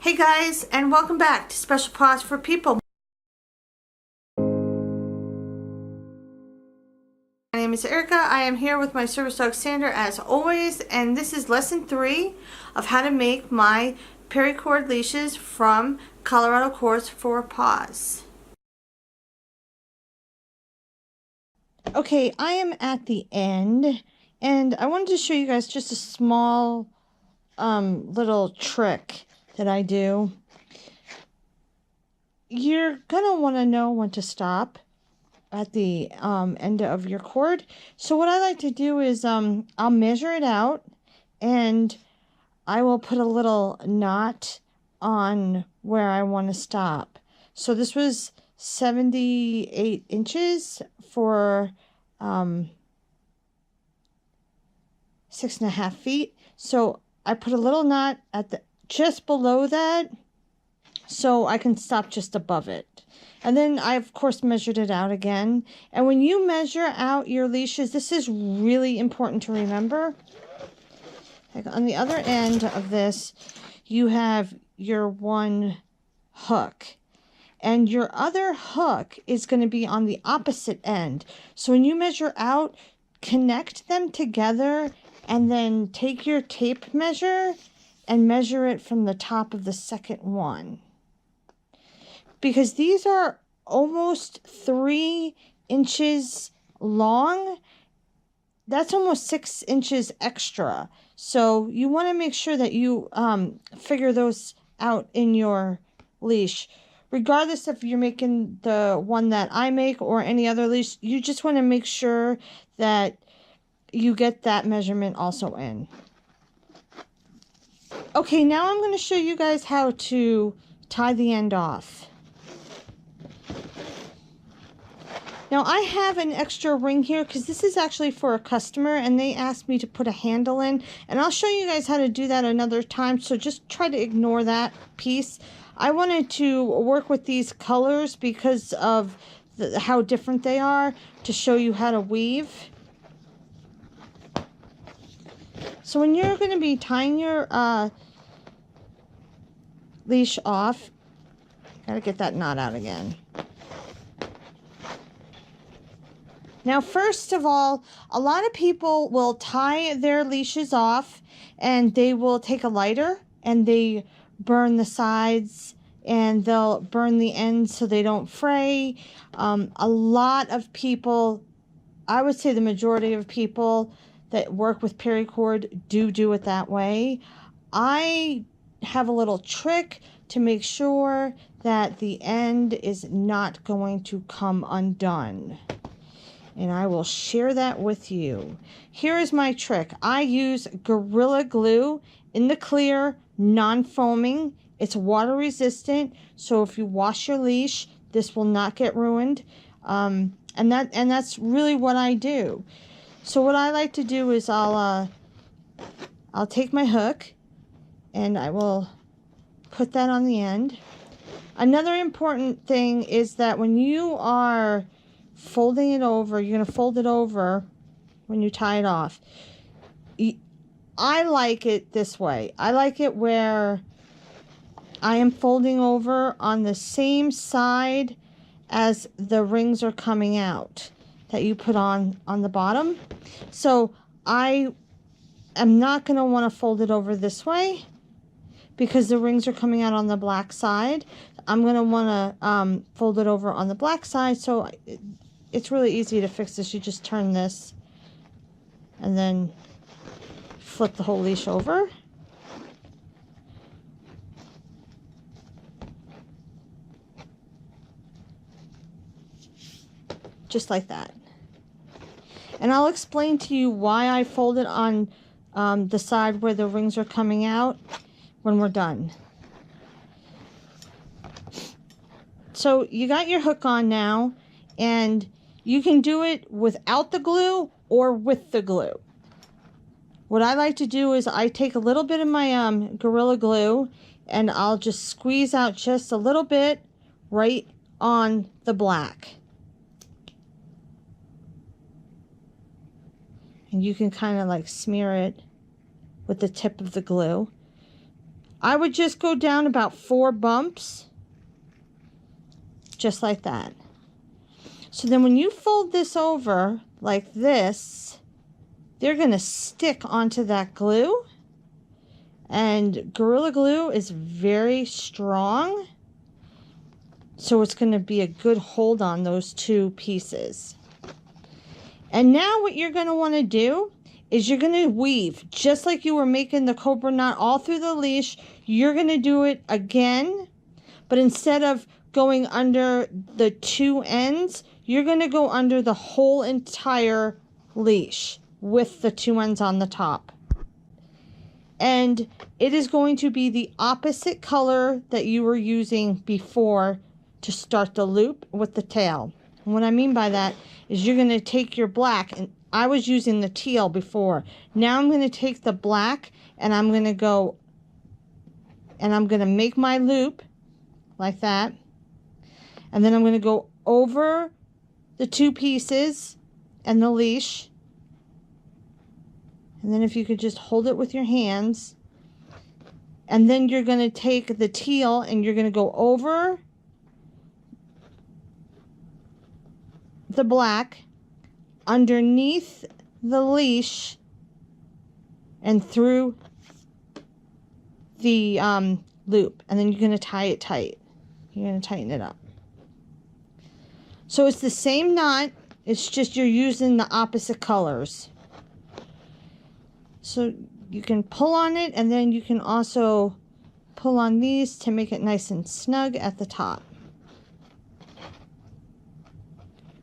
Hey guys, and welcome back to Special Paws for People. My name is Erica. I am here with my service dog Sander as always, and this is lesson 3 of how to make my paracord leashes from Colorado Cords for Paws. Okay, I am at the end, and I wanted to show you guys just a small little trick that I do. You're gonna want to know when to stop at the end of your cord. So what I like to do is I'll measure it out, and I will put a little knot on where I want to stop. So this was 78 inches for 6.5 feet. So I put a little knot at the just below that, so I can stop just above it. And then I, of course, measured it out again. And when you measure out your leashes, this is really important to remember. Like on the other end of this, you have your one hook. And your other hook is going to be on the opposite end. So when you measure out, connect them together and then take your tape measure and measure it from the top of the second one. Because these are almost 3 inches long. That's almost 6 inches extra. So you want to make sure that you figure those out in your leash. Regardless if you're making the one that I make or any other leash, you just want to make sure that you get that measurement also in. Okay, now I'm going to show you guys how to tie the end off. Now I have an extra ring here because this is actually for a customer and they asked me to put a handle in, and I'll show you guys how to do that another time, so just try to ignore that piece. I wanted to work with these colors because of how different they are to show you how to weave. So when you're going to be tying your leash off, gotta get that knot out again. Now, first of all, a lot of people will tie their leashes off and they will take a lighter and they burn the sides and they'll burn the ends so they don't fray. A lot of people, I would say the majority of people that work with paracord do it that way. I have a little trick to make sure that the end is not going to come undone. And I will share that with you. Here is my trick. I use Gorilla Glue in the clear, non-foaming. It's water resistant, so if you wash your leash, this will not get ruined. And that's really what I do. So what I like to do is I'll take my hook and I will put that on the end. Another important thing is that when you are folding it over, you're going to fold it over when you tie it off. I like it this way. I like it where I am folding over on the same side as the rings are coming out that you put on the bottom. So I am not going to want to fold it over this way because the rings are coming out on the black side. I'm going to want to fold it over on the black side, so it's really easy to fix this. You just turn this and then flip the whole leash over. Just like that. And I'll explain to you why I fold it on the side where the rings are coming out when we're done. So you got your hook on now, and you can do it without the glue or with the glue. What I like to do is I take a little bit of my Gorilla Glue and I'll just squeeze out just a little bit right on the black. And you can kind of like smear it with the tip of the glue. I would just go down about 4 bumps, just like that. So then when you fold this over like this, they're going to stick onto that glue. And Gorilla Glue is very strong, so it's going to be a good hold on those 2 pieces. And now what you're going to want to do is you're going to weave, just like you were making the cobra knot all through the leash. You're going to do it again, but instead of going under the 2 ends, you're going to go under the whole entire leash with the 2 ends on the top. And it is going to be the opposite color that you were using before to start the loop with the tail. And what I mean by that is you're going to take your black, and I was using the teal before. Now I'm going to take the black and I'm going to go and I'm going to make my loop like that. And then I'm going to go over the 2 pieces and the leash. And then if you could just hold it with your hands. And then you're going to take the teal and you're going to go over the black, underneath the leash, and through the loop. And then you're going to tie it tight. You're going to tighten it up. So it's the same knot. It's just you're using the opposite colors. So you can pull on it, and then you can also pull on these to make it nice and snug at the top.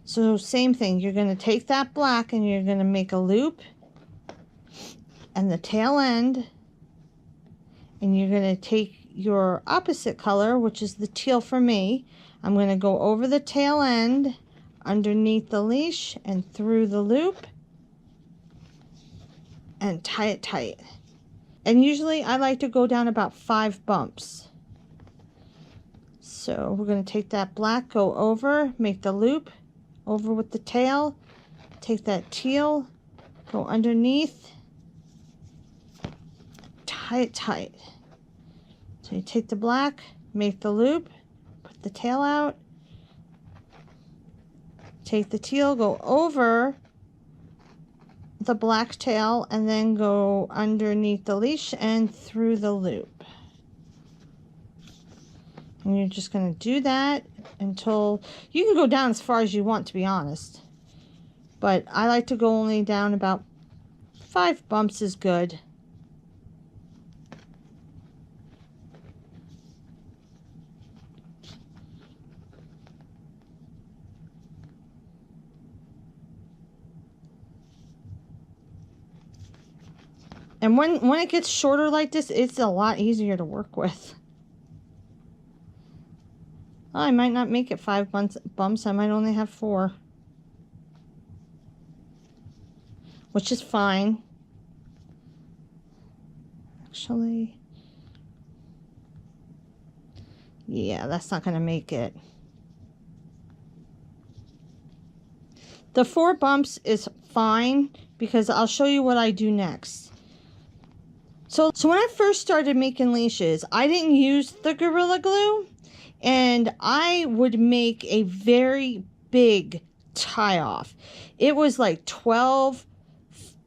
So same thing, you're going to take that black and you're going to make a loop and the tail end, and you're going to take your opposite color, which is the teal for me. I'm going to go over the tail end, underneath the leash, and through the loop, and tie it tight. And usually I like to go down about 5 bumps. So we're going to take that black, go over, make the loop, over with the tail, take that teal, go underneath, tie it tight. So you take the black, make the loop, put the tail out, take the teal, go over the black tail, and then go underneath the leash and through the loop. And you're just going to do that until you can go down as far as you want, to be honest. But I like to go only down about 5 bumps is good. And when it gets shorter like this, it's a lot easier to work with. Oh, I might not make it 5 bumps. I might only have 4. Which is fine. Actually, yeah, that's not going to make it. The 4 bumps is fine because I'll show you what I do next. So when I first started making leashes, I didn't use the Gorilla Glue, and I would make a very big tie-off. It was like 12,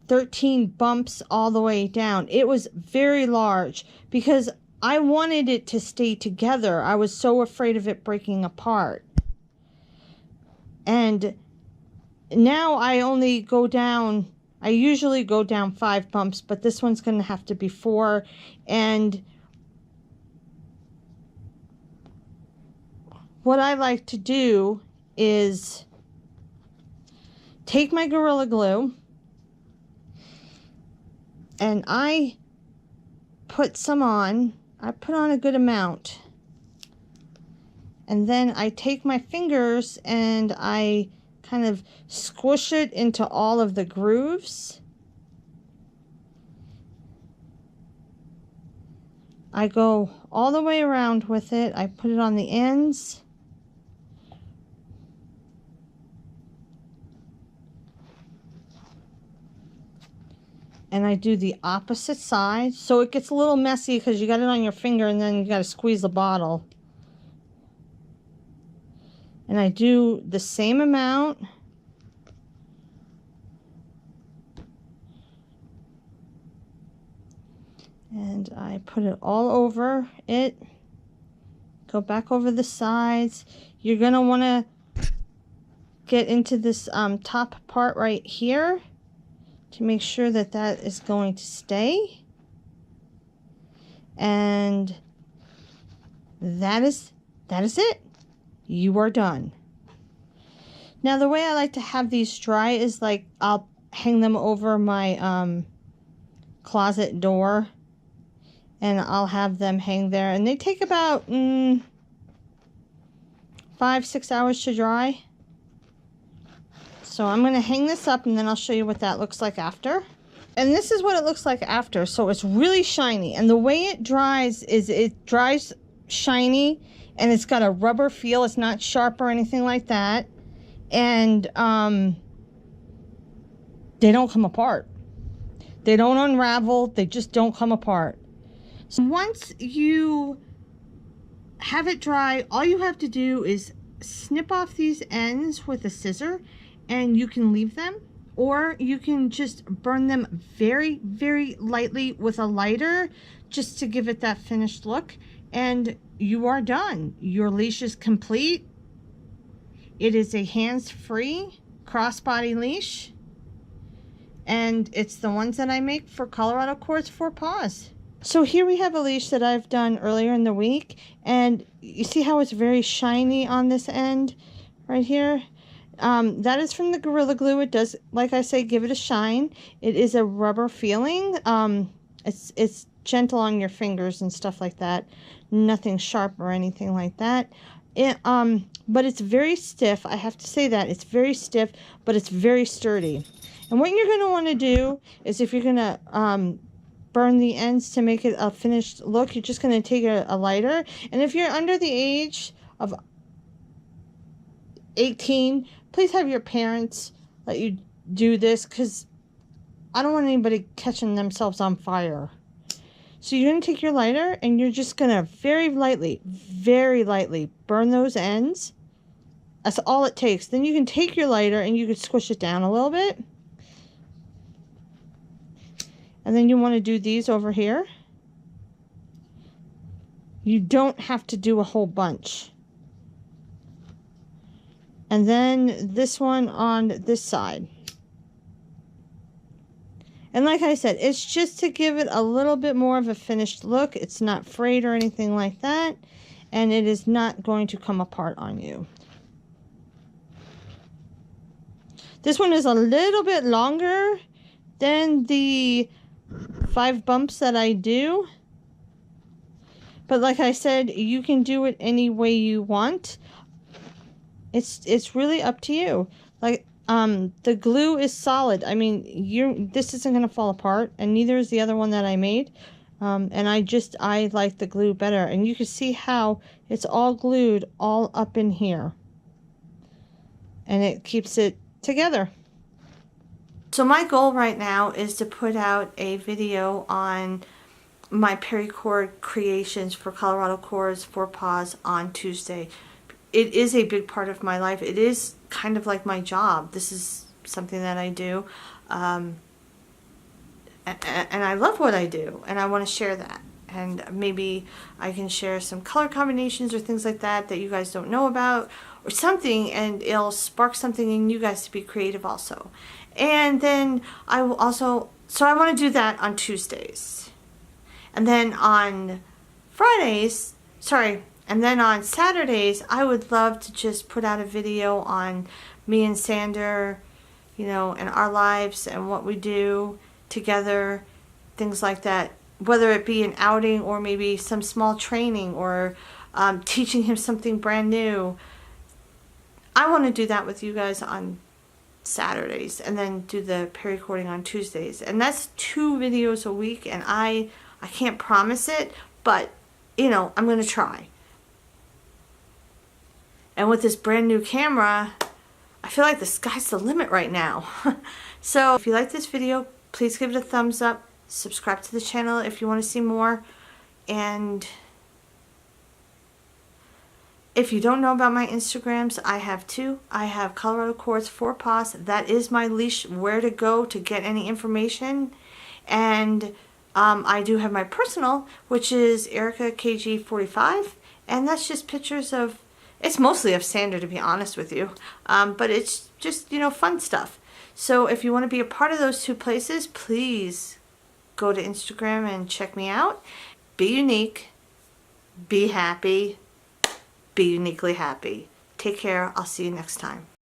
13 bumps all the way down. It was very large because I wanted it to stay together. I was so afraid of it breaking apart. And now I only go down, I usually go down 5 bumps, but this one's going to have to be 4. And what I like to do is take my Gorilla Glue and I put some on. I put on a good amount. And then I take my fingers and I kind of squish it into all of the grooves. I go all the way around with it. I put it on the ends. and I do the opposite side. So it gets a little messy because you got it on your finger and then you got to squeeze the bottle. And I do the same amount. And I put it all over it. Go back over the sides. You're going to want to get into this top part right here to make sure that that is going to stay. And that is it. You are done. Now the way I like to have these dry is like I'll hang them over my closet door, and I'll have them hang there, and they take about 5-6 hours to dry. So I'm going to hang this up, and then I'll show you what that looks like after. And this is what it looks like after. So it's really shiny, and the way it dries is it dries shiny, and it's got a rubber feel. It's not sharp or anything like that. And they don't come apart. They don't unravel. They just don't come apart. So once you have it dry, all you have to do is snip off these ends with a scissor, and you can leave them, or you can just burn them very, very lightly with a lighter just to give it that finished look, and you are done. Your leash is complete. It is a hands-free crossbody leash, and it's the ones that I make for Colorado Cords for Paws. So here we have a leash that I've done earlier in the week, and you see how it's very shiny on this end right here? That is from the Gorilla Glue. It does, like I say, give it a shine. It is a rubber feeling. It's gentle on your fingers and stuff like that. Nothing sharp or anything like that. But it's very stiff. I have to say that. It's very stiff, but it's very sturdy. And what you're going to want to do is, if you're going to burn the ends to make it a finished look, you're just going to take a lighter. And if you're under the age of 18, please have your parents let you do this, because I don't want anybody catching themselves on fire. So you're going to take your lighter, and you're just going to very lightly burn those ends. That's all it takes. Then you can take your lighter and you can squish it down a little bit. And then you want to do these over here. You don't have to do a whole bunch. And then this one on this side. And like I said, it's just to give it a little bit more of a finished look. It's not frayed or anything like that. And it is not going to come apart on you. This one is a little bit longer than the 5 bumps that I do. But like I said, you can do it any way you want. It's really up to you. Like, the glue is solid. I mean, this isn't going to fall apart, and neither is the other one that I made. And I like the glue better. And you can see how it's all glued all up in here. And it keeps it together. So my goal right now is to put out a video on my paracord creations for Colorado Cords for Paws on Tuesday. It is a big part of my life. It is kind of like my job. This is something that I do. And I love what I do, and I want to share that. And maybe I can share some color combinations or things like that that you guys don't know about, or something, and it'll spark something in you guys to be creative also. And then I will also, so I want to do that on Tuesdays. And then on Fridays, and then on Saturdays, I would love to just put out a video on me and Sander, you know, and our lives and what we do together, things like that. Whether it be an outing or maybe some small training or teaching him something brand new. I want to do that with you guys on Saturdays, and then do the paracording on Tuesdays. And that's 2 videos a week, and I can't promise it, but, you know, I'm going to try. And with this brand new camera, I feel like the sky's the limit right now. So if you like this video, Please give it a thumbs up. Subscribe to the channel if you want to see more. And if you don't know about my Instagrams, I have two. I have Colorado Quartz for Paws. That is my leash, where to go to get any information. And I do have my personal, which is Erica KG45. And that's just pictures of, it's mostly of Sandra, to be honest with you. But it's just, you know, fun stuff. So if you want to be a part of those two places, please go to Instagram and check me out. Be unique. Be happy. Be uniquely happy. Take care. I'll see you next time.